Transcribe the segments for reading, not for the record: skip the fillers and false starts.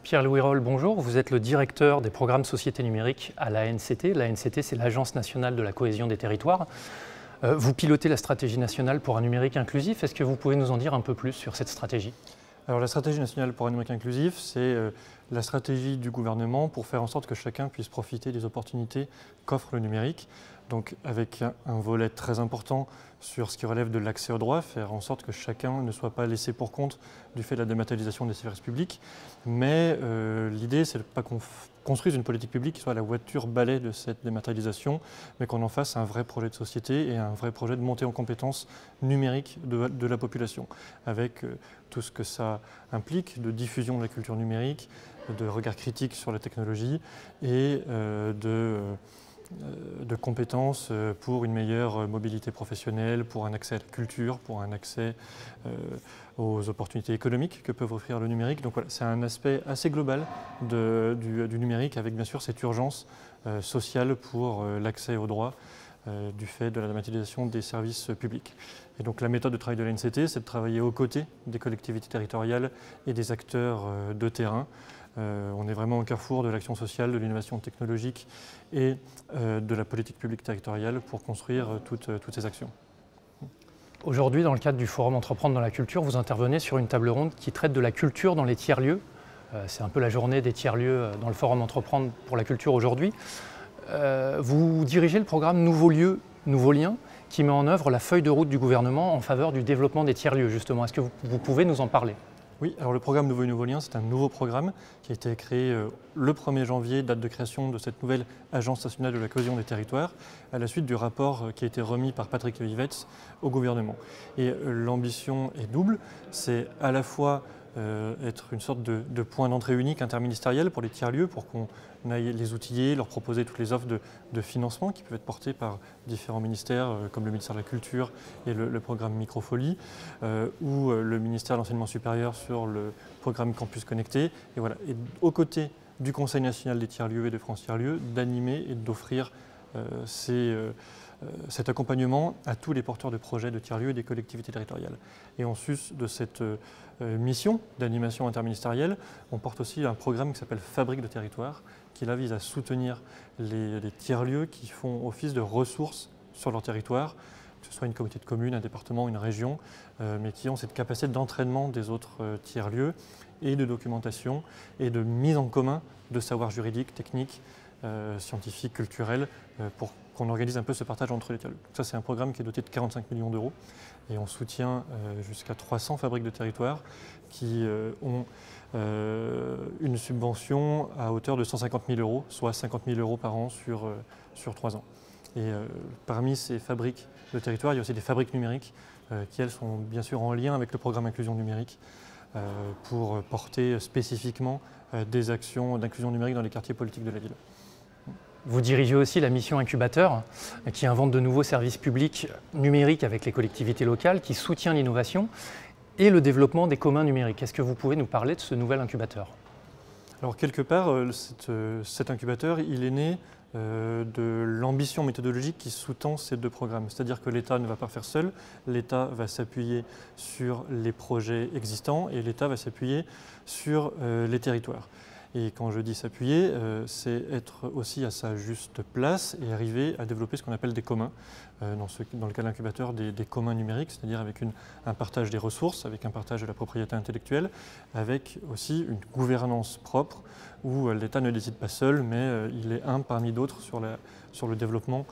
Pierre-Louis Roll, bonjour. Vous êtes le directeur des programmes Société numérique à l'ANCT. L'ANCT, c'est l'Agence nationale de la cohésion des territoires. Vous pilotez la stratégie nationale pour un numérique inclusif. Est-ce que vous pouvez nous en dire un peu plus sur cette stratégie? Alors la stratégie nationale pour un numérique inclusif, c'est la stratégie du gouvernement pour faire en sorte que chacun puisse profiter des opportunités qu'offre le numérique. Donc avec un volet très important sur ce qui relève de l'accès aux droits, faire en sorte que chacun ne soit pas laissé pour compte du fait de la dématérialisation des services publics. Mais l'idée, c'est de ne pas qu'on construise une politique publique qui soit la voiture balai de cette dématérialisation, mais qu'on en fasse un vrai projet de société et un vrai projet de montée en compétences numériques de la population, avec tout ce que ça implique de diffusion de la culture numérique, de regard critique sur la technologie et de compétences pour une meilleure mobilité professionnelle, pour un accès à la culture, pour un accès aux opportunités économiques que peuvent offrir le numérique. Donc voilà, c'est un aspect assez global du numérique avec bien sûr cette urgence sociale pour l'accès aux droits du fait de la dématérialisation des services publics. Et donc la méthode de travail de l'ANCT, c'est de travailler aux côtés des collectivités territoriales et des acteurs de terrain. On est vraiment au carrefour de l'action sociale, de l'innovation technologique et de la politique publique territoriale pour construire toutes ces actions. Aujourd'hui, dans le cadre du Forum Entreprendre dans la culture, vous intervenez sur une table ronde qui traite de la culture dans les tiers-lieux. C'est un peu la journée des tiers-lieux dans le Forum Entreprendre pour la culture aujourd'hui. Vous dirigez le programme Nouveaux lieux, nouveaux liens, qui met en œuvre la feuille de route du gouvernement en faveur du développement des tiers-lieux, justement. Est-ce que vous pouvez nous en parler ? Oui, alors le programme Nouveaux liens, c'est un nouveau programme qui a été créé le 1er janvier, date de création de cette nouvelle Agence nationale de la cohésion des territoires, à la suite du rapport qui a été remis par Patrick Vivets au gouvernement. Et l'ambition est double, c'est à la fois être une sorte de point d'entrée unique interministériel pour les tiers-lieux, pour qu'on aille les outiller, leur proposer toutes les offres de financement qui peuvent être portées par différents ministères, comme le ministère de la Culture et le programme Microfolie, ou le ministère de l'Enseignement supérieur sur le programme Campus Connecté. Et voilà. Et aux côtés du Conseil national des tiers-lieux et de France Tiers-lieux, d'animer et d'offrir cet accompagnement à tous les porteurs de projets de tiers-lieux et des collectivités territoriales. Et en sus de cette mission d'animation interministérielle, on porte aussi un programme qui s'appelle Fabrique de territoire, qui là vise à soutenir les tiers-lieux qui font office de ressources sur leur territoire, que ce soit une communauté de communes, un département, une région, mais qui ont cette capacité d'entraînement des autres tiers-lieux et de documentation et de mise en commun de savoirs juridiques, techniques, scientifiques, culturels, pour qu'on organise un peu ce partage entre les tiers-lieux. Ça, c'est un programme qui est doté de 45 millions d'euros et on soutient jusqu'à 300 fabriques de territoire qui ont une subvention à hauteur de 150 000 euros, soit 50 000 euros par an sur 3 ans. Et parmi ces fabriques de territoire, il y a aussi des fabriques numériques qui, elles, sont bien sûr en lien avec le programme Inclusion numérique pour porter spécifiquement des actions d'inclusion numérique dans les quartiers politiques de la ville. Vous dirigez aussi la mission Incubateur, qui invente de nouveaux services publics numériques avec les collectivités locales, qui soutient l'innovation et le développement des communs numériques. Est-ce que vous pouvez nous parler de ce nouvel incubateur? Alors quelque part, cet incubateur, il est né de l'ambition méthodologique qui sous-tend ces deux programmes. C'est-à-dire que l'État ne va pas faire seul, l'État va s'appuyer sur les projets existants et l'État va s'appuyer sur les territoires. Et quand je dis s'appuyer, c'est être aussi à sa juste place et arriver à développer ce qu'on appelle des communs, dans le cas de l'incubateur, des communs numériques, c'est-à-dire avec un partage des ressources, avec un partage de la propriété intellectuelle, avec aussi une gouvernance propre où l'État ne décide pas seul, mais il est un parmi d'autres sur le développement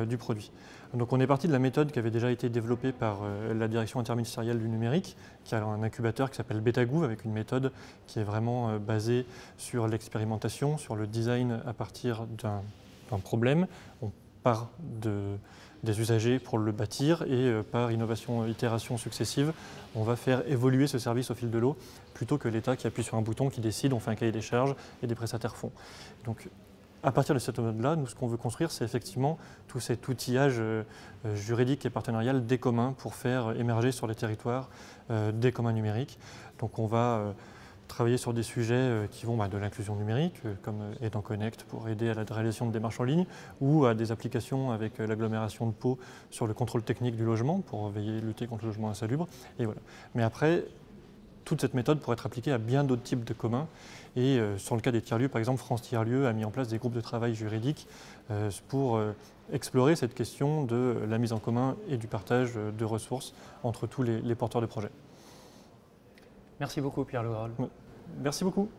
du produit. Donc on est parti de la méthode qui avait déjà été développée par la direction interministérielle du numérique, qui a un incubateur qui s'appelle Betagou, avec une méthode qui est vraiment basée sur l'expérimentation, sur le design à partir d'un problème. On part des usagers pour le bâtir et par innovation, itération successive, on va faire évoluer ce service au fil de l'eau, plutôt que l'État qui appuie sur un bouton, qui décide, on fait un cahier des charges et des prestataires font. Donc, à partir de cette mode-là, nous, ce qu'on veut construire, c'est effectivement tout cet outillage juridique et partenarial des communs pour faire émerger sur les territoires des communs numériques. Donc on va travailler sur des sujets qui vont de l'inclusion numérique, comme Aidant Connect pour aider à la réalisation de démarches en ligne, ou à des applications avec l'agglomération de Pau sur le contrôle technique du logement pour lutter contre le logement insalubre. Et voilà. Mais après, toute cette méthode pourrait être appliquée à bien d'autres types de communs. Et sur le cas des tiers-lieux, par exemple, France Tiers-Lieux a mis en place des groupes de travail juridiques pour explorer cette question de la mise en commun et du partage de ressources entre tous les porteurs de projets. Merci beaucoup Pierre Le Graal. Merci beaucoup.